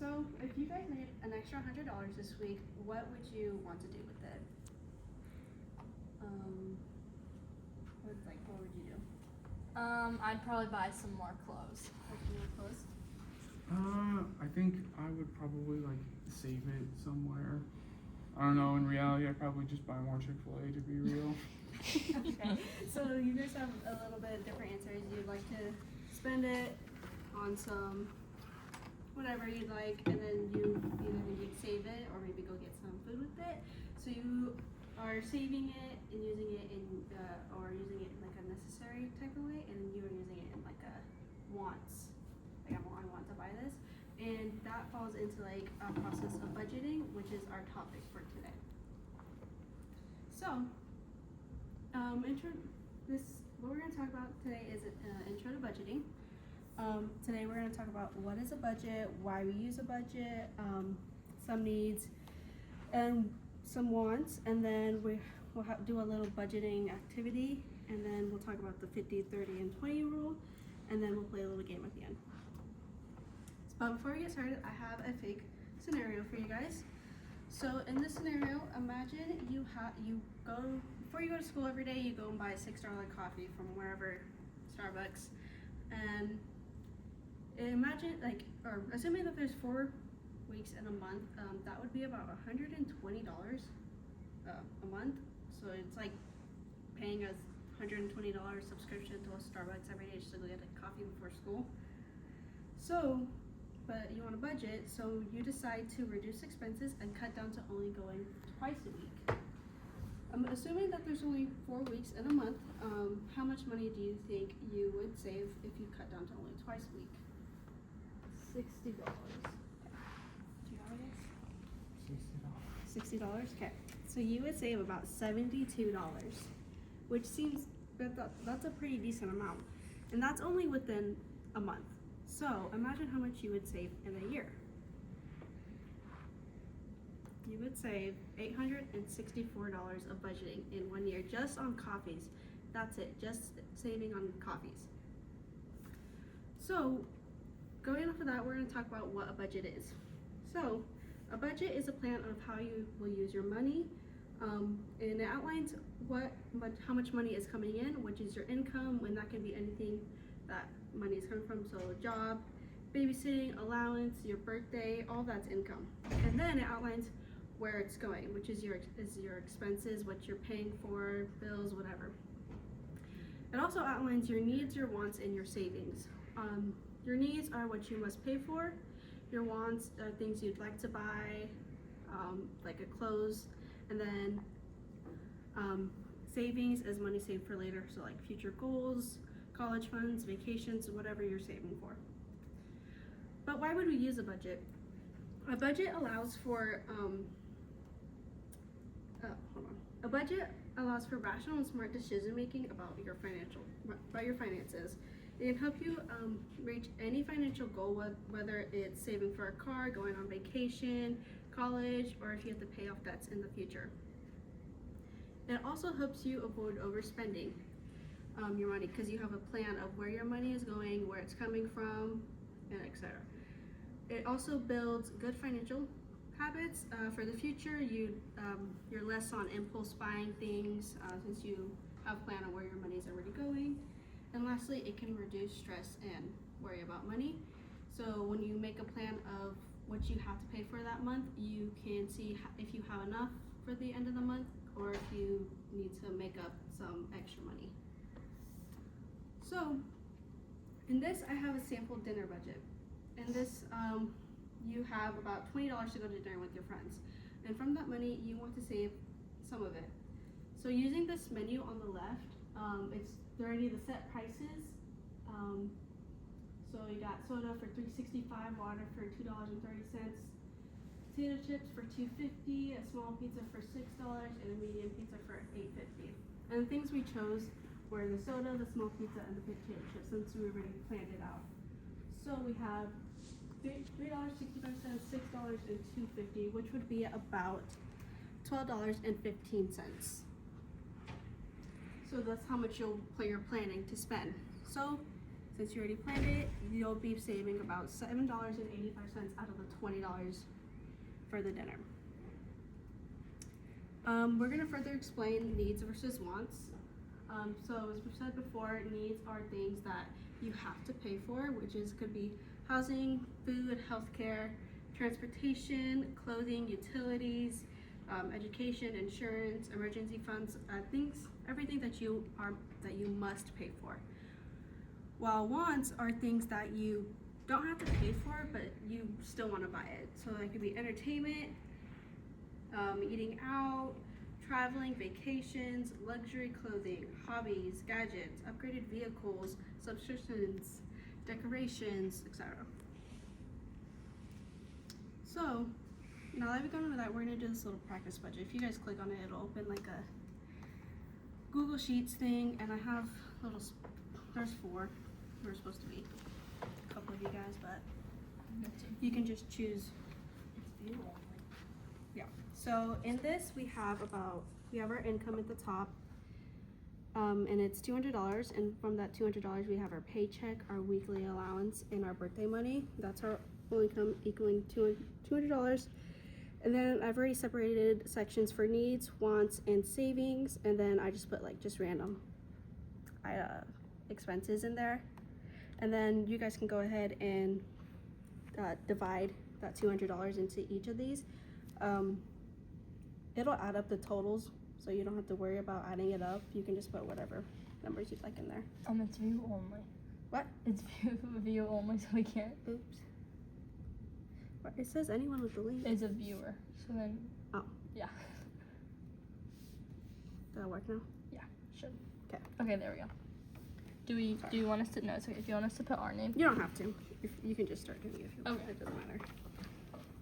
So if you guys made an extra $100 this week, what would you want to do with it? What would you do? I'd probably buy some more clothes. Like some more clothes? I think I would probably like save it somewhere. I don't know, in reality I'd probably just buy more Chick-fil-A to be real. Okay, so you guys have a little bit different answers. You'd like to spend it on some whatever you'd like, and then you either maybe save it or maybe go get some food with it. So you are saving it and using it in or using it in like a necessary type of way, and then you are using it in like a wants. Like I want to buy this, and that falls into like a process of budgeting, which is our topic for today. So, what we're going to talk about today is intro to budgeting. Today we're going to talk about what is a budget, why we use a budget, some needs, and some wants, and then we'll do a little budgeting activity, and then we'll talk about the 50, 30, and 20 rule, and then we'll play a little game at the end. But before we get started, I have a fake scenario for you guys. So in this scenario, imagine before you go to school every day, you go and buy a $6 coffee from wherever, Starbucks, and imagine assuming that there's 4 weeks in a month, that would be about $120 a month. So it's like paying a $120 subscription to a Starbucks every day just to go get a coffee before school. So, but you want a budget, so you decide to reduce expenses and cut down to only going twice a week. I'm assuming that there's only 4 weeks in a month. How much money do you think you would save if you cut down to only twice a week? $60. Do you have $60. $60? Okay. So you would save about $72, which seems that's a pretty decent amount. And that's only within a month. So imagine how much you would save in a year. You would save $864 of budgeting in 1 year just on coffees. That's it, just saving on coffees. So going off of that, we're going to talk about what a budget is. So a budget is a plan of how you will use your money, and it outlines how much money is coming in, which is your income, when that can be anything that money is coming from. So a job, babysitting, allowance, your birthday, all that's income. And then it outlines where it's going, which is your expenses, what you're paying for, bills, whatever. It also outlines your needs, your wants, and your savings. Your needs are what you must pay for. Your wants are things you'd like to buy, like a clothes, and then savings is money saved for later, so like future goals, college funds, vacations, whatever you're saving for. But why would we use a budget? A budget allows for A budget allows for rational and smart decision making about your finances. It can help you reach any financial goal, whether it's saving for a car, going on vacation, college, or if you have to pay off debts in the future. It also helps you avoid overspending your money because you have a plan of where your money is going, where it's coming from, and etc. It also builds good financial habits for the future. You're less on impulse buying things since you have a plan on where your money is already going. And lastly, it can reduce stress and worry about money. So when you make a plan of what you have to pay for that month, you can see if you have enough for the end of the month or if you need to make up some extra money. So in this, I have a sample dinner budget. In this, you have about $20 to go to dinner with your friends. And from that money, you want to save some of it. So using this menu on the left, it's already the set prices. So you got soda for $3.65, water for $2.30, potato chips for $2.50, a small pizza for $6, and a medium pizza for $8.50. And the things we chose were the soda, the small pizza, and the potato chips since we already planned it out. So we have $3.65, $6, and $2.50, which would be about $12.15. So that's how much you're planning to spend. So since you already planned it, you'll be saving about $7.85 out of the $20 for the dinner. We're gonna further explain needs versus wants. So as we've said before, needs are things that you have to pay for, which could be housing, food, healthcare, transportation, clothing, utilities, education, insurance, emergency funds, everything that you must pay for. While wants are things that you don't have to pay for, but you still want to buy it. So that could be entertainment, eating out, traveling, vacations, luxury clothing, hobbies, gadgets, upgraded vehicles, subscriptions, decorations, etc. So, now that we've gone over that, we're gonna do this little practice budget. If you guys click on it, it'll open like a Google Sheets thing, and I have there's 4. We're supposed to be a couple of you guys, but you can just choose. Yeah. So in this, we have our income at the top, and it's $200. And from that $200, we have our paycheck, our weekly allowance, and our birthday money. That's our income equaling $200. And then I've already separated sections for needs, wants, and savings. And then I just put just random expenses in there. And then you guys can go ahead and divide that $200 into each of these. It'll add up the totals, so you don't have to worry about adding it up. You can just put whatever numbers you'd like in there. It's view only. What? It's view only, so we can't. Oops. What? It says anyone with the link. It's a viewer, so then. Oh. Yeah. Does that work now? Yeah, should. Okay. Okay, there we go. Do you want us to? No, it's okay. If you want us to put our name. You don't have to. If you can just start doing it if you want. Okay. It doesn't matter.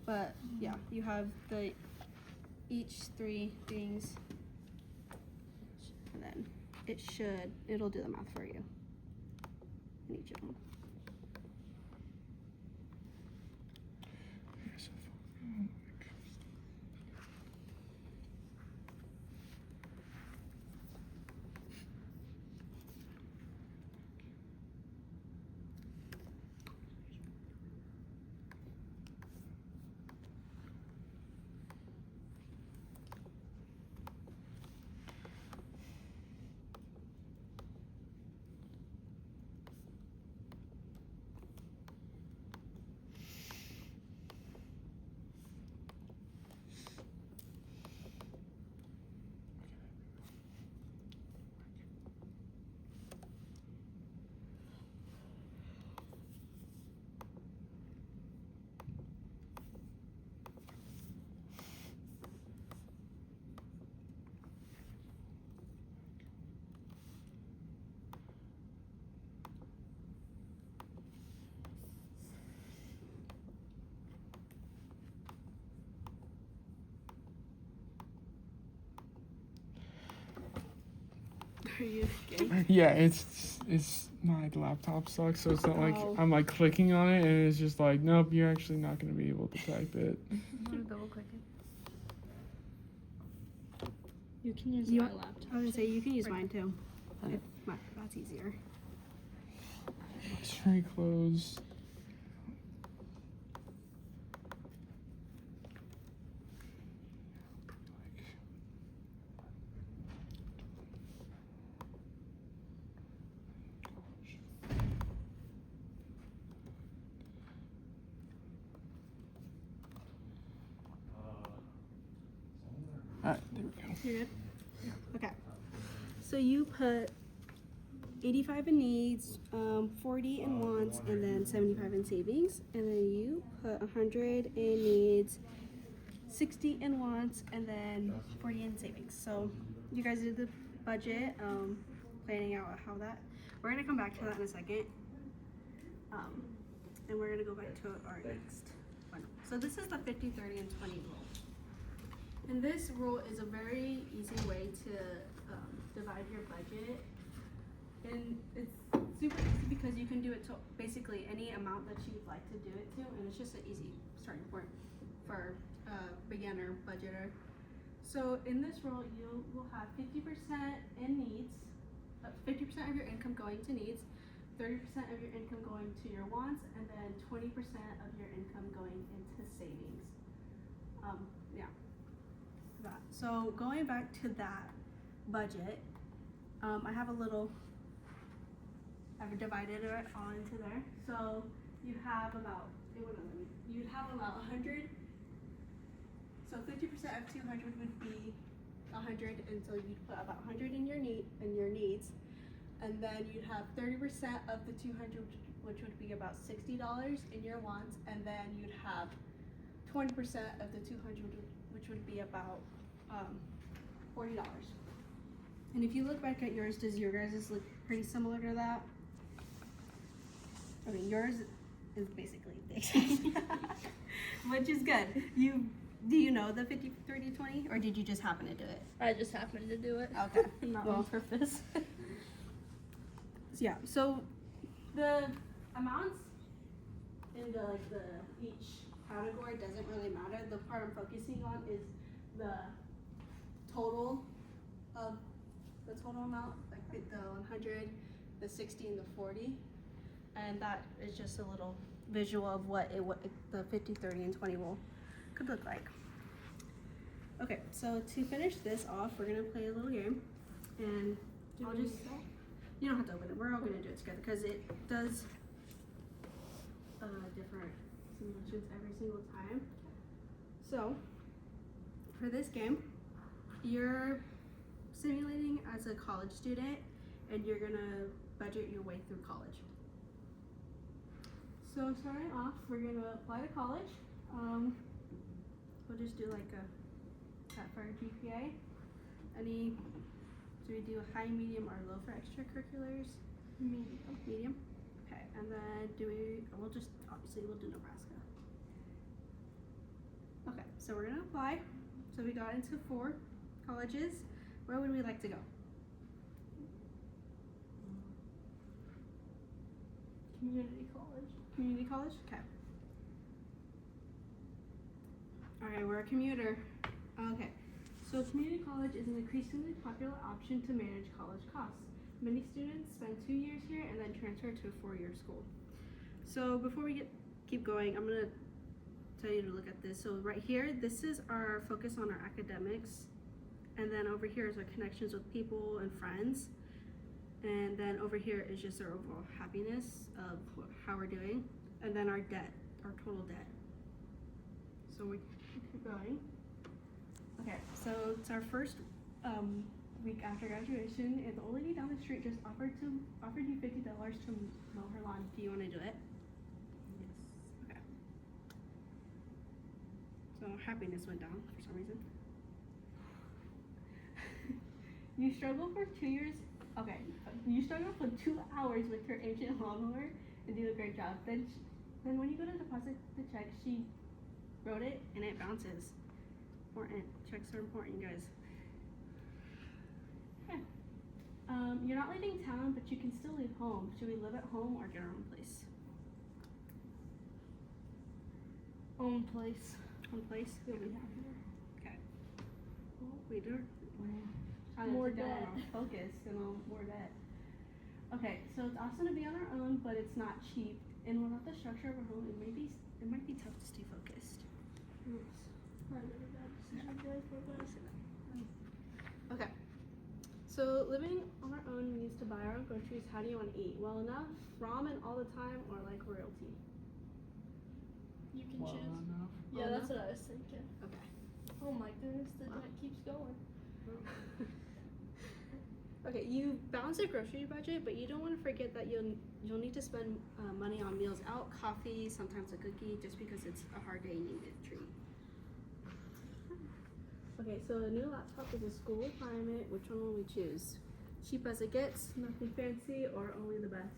But yeah, you have each 3 things, and then it'll do the math for you in each of them. Are you okay? Yeah, it's my laptop sucks, so it's not like Oh. I'm clicking on it and it's just nope, you're actually not gonna be able to type it. Double click it. You can use You my want- laptop. I was gonna say you can use Or- mine too. Okay. That's easier. It's very close. Alright, there we go. You're good? Okay. So you put 85 in needs, 40 in wants, and then 75 in savings. And then you put 100 in needs, 60 in wants, and then 40 in savings. So you guys did the budget, planning out how that. We're gonna come back to that in a second. And we're gonna go back to our next one. So this is the 50, 30, and 20 rule. And this rule is a very easy way to divide your budget. And it's super easy because you can do it to basically any amount that you'd like to do it to, and it's just an easy starting point for a beginner budgeter. So in this rule, you will have 50% in needs, 50% of your income going to needs, 30% of your income going to your wants, and then 20% of your income going into savings. Yeah. That. So going back to that budget, I have a little. I've divided it all into there. So you have about. You'd have about 100. So 50% of 200 would be 100, and so you'd put about 100 in your needs, and then you'd have 30% of the 200, which would be about $60 in your wants, and then you'd have 20% of the 200, which would be about $40. And if you look back at yours, does your guys' look pretty similar to that? I mean, yours is basically the exact, which is good. Do you know the 50, 30, 20, or did you just happen to do it? I just happened to do it. Okay. Not Well, on purpose. yeah. So the amounts in the each category doesn't really matter. The part I'm focusing on is the total of the total amount, like the 100, the 60, and the 40, and that is just a little visual of what the 50, 30, and 20 could look like. Okay, so to finish this off, we're gonna play a little game, and I'll just, you don't have to open it, we're all gonna do it together, because it does different simulations every single time. So, for this game, you're simulating as a college student, and you're gonna budget your way through college. So starting off, we're gonna apply to college. We'll just do like for our GPA. Do we do a high, medium, or low for extracurriculars? Medium. Okay, and then we'll do Nebraska. Okay, so we're gonna apply. So we got into 4 colleges. Where would we like to go? Community college. Community college? Okay. Alright, we're a commuter. Okay. So community college is an increasingly popular option to manage college costs. Many students spend 2 years here and then transfer to a 4-year school. So before we keep going, I'm gonna tell you to look at this. So right here, this is our focus on our academics. And then over here is our connections with people and friends. And then over here is just our overall happiness of how we're doing. And then our debt, our total debt. So we keep going. Okay, so it's our first week after graduation, and the old lady down the street just offered you $50 to mow her lawn. Do you want to do it? Yes. Okay. So happiness went down for some reason. You struggle for 2 years. Okay, you struggle for 2 hours with her ancient lawnmower and do a great job. Then when you go to deposit the check, she wrote it and it bounces. Important. Checks are important, guys. Okay. You're not leaving town, but you can still leave home. Should we live at home or get our own place? Own place. Own place? You'll be happier. Okay. Well, we do. More debt. Focus and more debt. Okay, so it's awesome to be on our own, but it's not cheap. And without the structure of a home, it might be tough to stay focused. Okay. So living on our own means to buy our own groceries. How do you want to eat? Well enough, ramen all the time, or like royalty? You can Well choose. enough. Yeah, Well that's what I was thinking. Okay. Oh my goodness, the debt keeps going. Okay, you balance your grocery budget, but you don't want to forget that you'll need to spend money on meals out, coffee, sometimes a cookie, just because it's a hard day and you need a treat. Okay, so a new laptop is a school requirement. Which one will we choose? Cheap as it gets, nothing fancy, or only the best?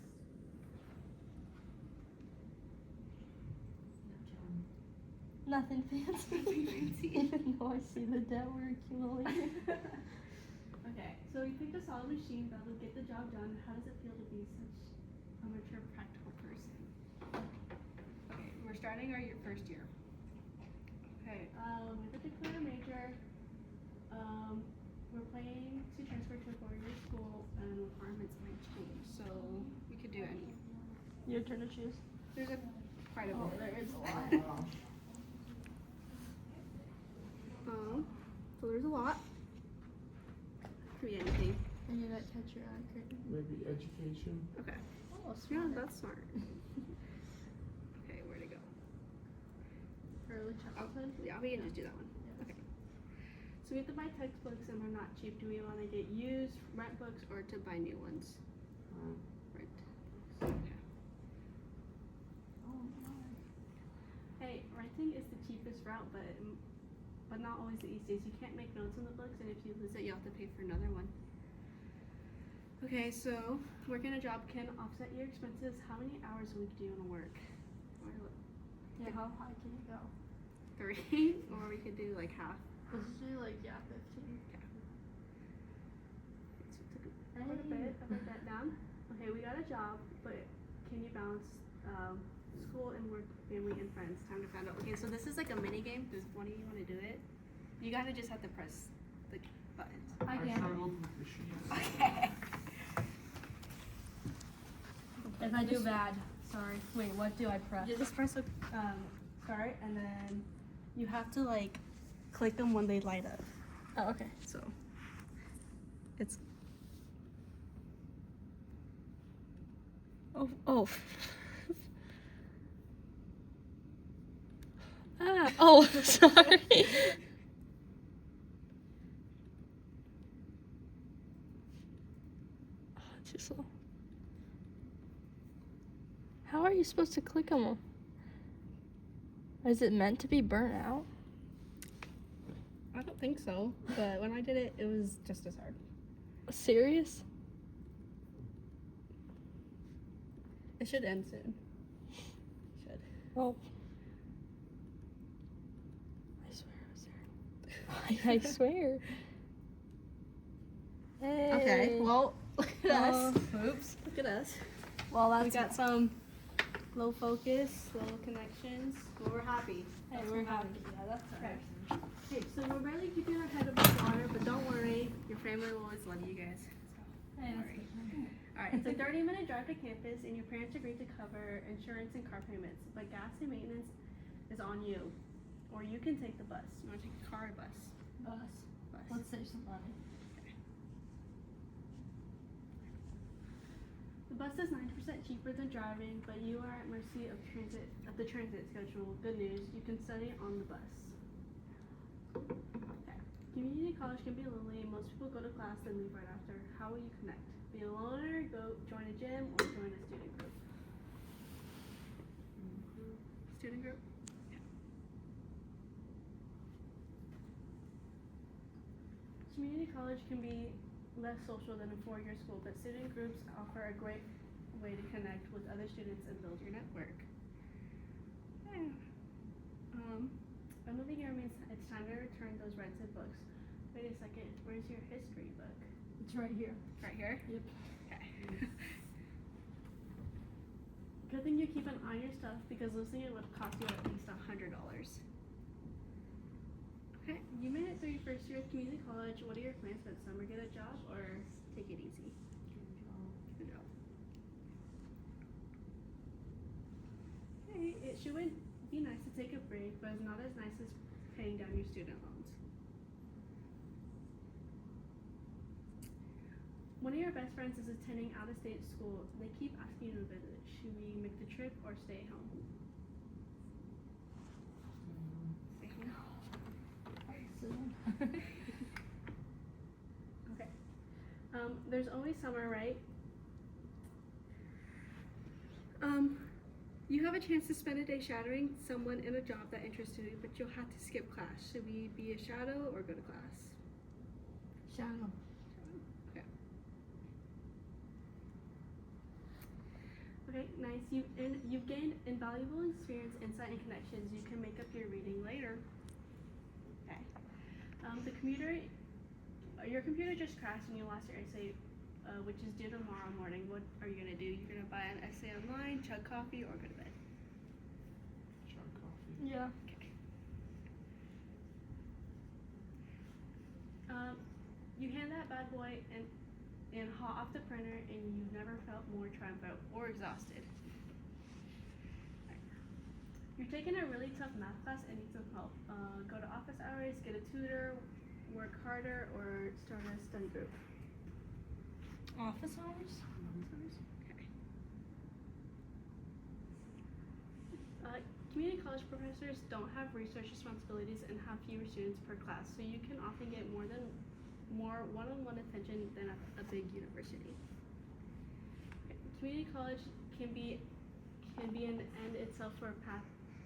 Nothing fancy. Nothing fancy. Even though I see the debt we're accumulating. Okay, so we picked a solid machine that will get the job done. How does it feel to be such a mature, practical person? Okay, we're starting our first year. Okay, we have to declare a major. We're planning to transfer to a 4-year school, and requirements might change. So we could do any. Your turn to choose. There's quite a bit. There is a lot. So there's a lot. Could be anything. I need that catch your eye curtain. Maybe education. Okay. Oh, Yeah, smart. that's smart. Okay, where to go? Early childhood. Yeah, we can just do that one. Okay. So we have to buy textbooks and they're not cheap. Do we want to get used, rent books, or to buy new ones? Rent. Okay. Oh my. Hey, renting is the cheapest route, but not always the easiest. You can't make notes in the books, and if you lose it, you have to pay for another one. Okay, so working a job can offset your expenses. How many hours a week do you want to work? Yeah, how high can you go? 3, or we could do like half. Let's do like 15. A little bit. I write that down. Okay, we got a job, but can you balance school and work, family and friends? Time to find out. Okay, so this is like a mini game. Does one of you want to do it? You gotta just have to press the buttons. I I can. struggled with the sheets. Okay. If I do bad, sorry. Wait, what do I press? You just press start, and then you have to like click them when they light up. Oh, okay. So it's Oh. Oh, sorry. Oh, too slow. How are you supposed to click them? Is it meant to be burnt out? I don't think so, but when I did it, it was just as hard. Serious? It should end soon. Should. Oh. I swear I was there. I swear. Hey. Okay, well, look at us. Uh, Oops. Look at us. Well, that's We got some low focus, low connections. Well, we're happy. Hey, That's we're what happy. matters. Yeah, that's Okay. right. Okay, so we're barely keeping our head above water, but don't worry. Your family will always love you guys. So, Hey, don't that's worry. good. Alright, it's a 30-minute drive to campus, and your parents agreed to cover insurance and car payments, but gas and maintenance is on you. Or you can take the bus. You want to take a car or bus? Bus. Bus. Let's save some money. The bus is 90% cheaper than driving, but you are at mercy of the transit schedule. Good news, you can study on the bus. Okay. Community college can be lonely. Most people go to class and leave right after. How will you connect? Be a loner, go join a gym, or join a student group. Student group? Community college can be less social than a four-year school, but student groups offer a great way to connect with other students and build your network. Okay. Another year means it's time to return those rented books. Wait a second, where's your history book? It's right here. Right here? Yep. Okay. Good thing you keep an eye on your stuff because losing it would cost you at least $100. Okay, you made it through your first year of community college. What are your plans for the summer? Get a job or take it easy? Good job. Okay, it should be nice to take a break, but it's not as nice as paying down your student loans. One of your best friends is attending out-of-state school. They keep asking you to visit. Should we make the trip or stay home? Stay home. Okay. There's always summer, right? You have a chance to spend a day shadowing someone in a job that interests you, but you'll have to skip class. Should we be a shadow or go to class? Shadow. Okay. Okay, nice. You've gained invaluable experience, insight, and connections. You can make up your reading later. Okay. Your computer just crashed and you lost your essay, which is due tomorrow morning. What are you gonna do? You're gonna buy an essay online, chug coffee, or go to bed? Chug coffee. Yeah. Okay. You hand that bad boy and and hot off the printer, and you've never felt more triumphant or exhausted. You're taking a really tough math class and need some help. Go to office hours, get a tutor, work harder, or start a study group. Office hours? Okay. Community college professors don't have research responsibilities and have fewer students per class, so you can often get more one-on-one attention than at a big university. Okay. Community college can be an end itself for a path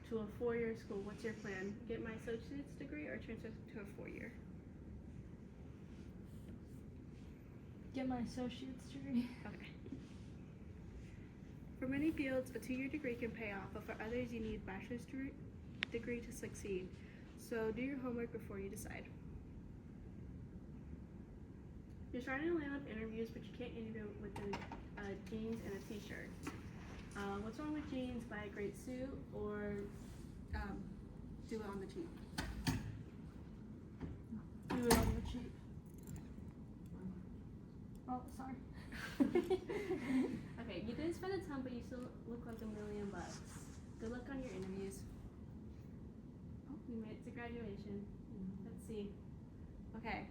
to a four-year school. What's your plan? Get my associate's degree or transfer to a four-year? Get my associate's degree. Okay. For many fields, a two-year degree can pay off, but for others, you need a bachelor's degree to succeed. So do your homework before you decide. You're starting to line up interviews, but you can't interview with jeans and a t-shirt. What's wrong with jeans? Buy a great suit or do it on the cheap. Do it on the cheap. Oh, sorry. Okay, you didn't spend a ton, but you still look like $1 million. Good luck on your interviews. Oh, we made it to graduation. Let's see. Okay,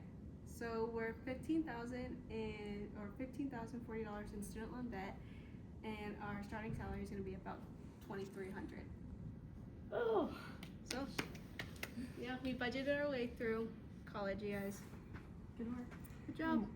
so we're $15,040 in student loan debt, and our starting salary is going to be about $2,300. Oh. So, yeah, we budgeted our way through college, you guys. Good work. Good job.